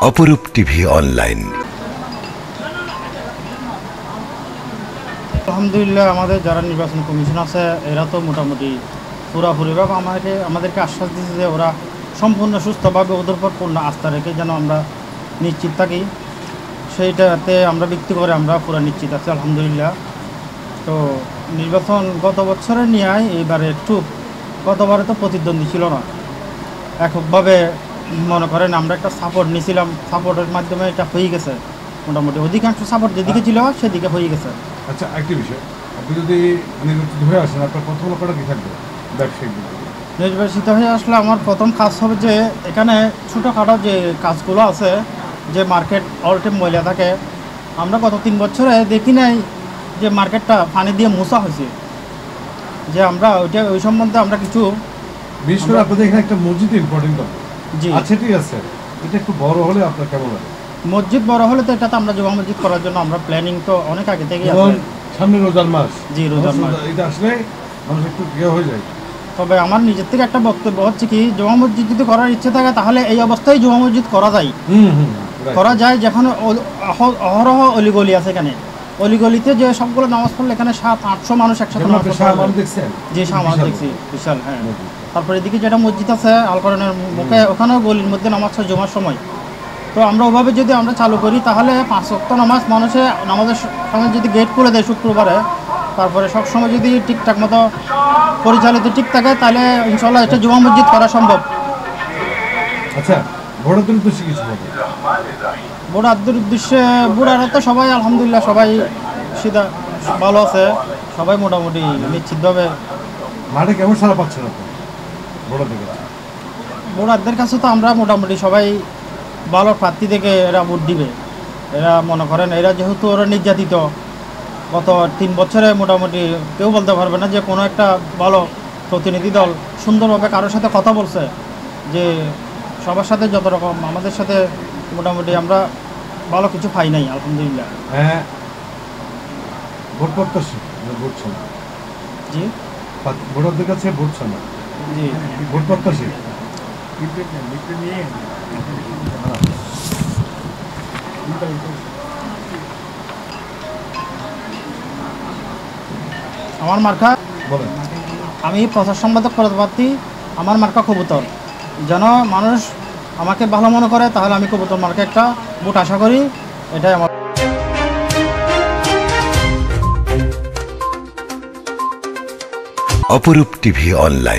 অপরূপ TV online. আলহামদুলিল্লাহ, আমাদের যারা নির্বাচন কমিশন আছে এরা তো মোটামুটি পুরাপুরিভাবে আমাদেরকে আশ্বাস দিচ্ছে যে ওরা সম্পূর্ণ সুস্থভাবে ওদের উপর পূর্ণ আস্থা রেখে যেন আমরা নিশ্চিত থাকি, সেইটাতে আমরা ভিত্তি করে আমরা পুরো নিশ্চিত আছি আলহামদুলিল্লাহ। তো নির্বাচন গত বছরে নিয়ে এইবারে একটু, গতবারে তো প্রতিদ্বন্দ্বী ছিল না, এককভাবে মনে করেন আমরা একটা সাপোর্ট নিয়েছিলাম, সাপোর্টের মাধ্যমে এটা হয়ে গেছে, মোটামুটি অধিকাংশ সাপোর্ট যেদিকে ছিল সেদিকে হয়ে গেছে। আচ্ছা, একটি বিষয়, আপনি যদি নির্বাচিত হয়ে আসেন আপনার প্রথম লক্ষ্যটা কী থাকবে ব্যবসায়িক? নির্বাচিত হয়ে আসলে আমার প্রথম কাজ হবে যে এখানে ছোটোখাটো যে কাজগুলো আছে, যে মার্কেট অল টাইম ময়লা থাকে, আমরা গত 3 বছরে দেখি নাই যে মার্কেটটা পানি দিয়ে মোছা হয়েছে, যে আমরা ওই সম্বন্ধে আমরা কিছু বিশেষ করে আপনাদের এখানে একটা মসজিদ ইম্পর্টেন্ট হবে। জি আচ্ছা, ঠিক আছে, এটা একটু বড় হলে আপনার কেমন লাগে? মসজিদ বড় হলে তো এটা তো আমরা জমা মসজিদ করার জন্য আমরা প্ল্যানিং তো অনেক আগে থেকেই আছে। সামনে রোজার মাস, জি রোজার মাস, এটা আসলে মানুষ একটু হয়ে যায়। তবে আমার নিজের থেকে একটা বক্তব্য হচ্ছে কি, জমা মসজিদ যদি করার ইচ্ছে থাকে তাহলে এই অবস্থায় জমা মসজিদ করা যায়, করা যায়। যেখানে অহরহ অলিগলি আছে, এখানে অলিগলিতে যে সবগুলো নামাজ পড়লে এখানে 700-800 মানুষ একসাথে নামাজ পড়তে দেখছেন? যে সামাজ দেখছি বিশাল। হ্যাঁ, তারপরে এদিকে যেটা মসজিদ আছে আলকরণের মুখে, ওখানেও গলির মধ্যে নামাজ হয় জমার সময়। তো আমরা ওভাবে যদি আমরা চালু করি তাহলে 5 ওয়াক্ত নামাজ নামাজের সময় যদি গেট খুলে দেয় শুক্রবারে, তারপরে সব সময় যদি ঠিকঠাক মতো পরিচালিত ঠিক থাকে, তাহলে ইনশাল্লাহ এটা জমা মসজিদ করা সম্ভব। আচ্ছা, ভোটারদের উদ্দেশ্যে কিছু বলবো? ভোটারদের উদ্দেশ্যে, ভোটাররা তো সবাই আলহামদুলিল্লাহ সবাই সিধা ভালো আছে, সবাই মোটামুটি নিশ্চিতভাবে। মাঠে কেমন সারা পাচ্ছেন আপনি ভোটারদের কাছে? ভোটারদের কাছে তো আমরা মোটামুটি সবাই ভালো প্রার্থী থেকে এরা ভোট দিবে। এরা মনে করেন এরা যেহেতু ওরা নির্যাতিত গত 3 বছরে, মোটামুটি কেউ বলতে পারবে না যে কোনো একটা ভালো প্রতিনিধি দল সুন্দরভাবে কারোর সাথে কথা বলছে, যে সবার সাথে যত রকম আমাদের সাথে মোটামুটি আমরা ভালো কিছু পাই নাই আলহামদুলিল্লাহ। হ্যাঁ, ভোট প্রত্যাশী ভোটছেন? জি, ভোটারদের কাছে ভোটছেন না? জি, ভোট প্রত্যাশী। আমার মার্কা, বলেন। আমি প্রচার সম্পাদক করতে পারতি, আমার মার্কা কবুতর। যেন মানুষ আমাকে ভালো মনে করে, তাহলে আমি কবুতর মার্কা একটা ভোট আশা করি, এটাই আমার। অপরূপ টিভি অনলাইন।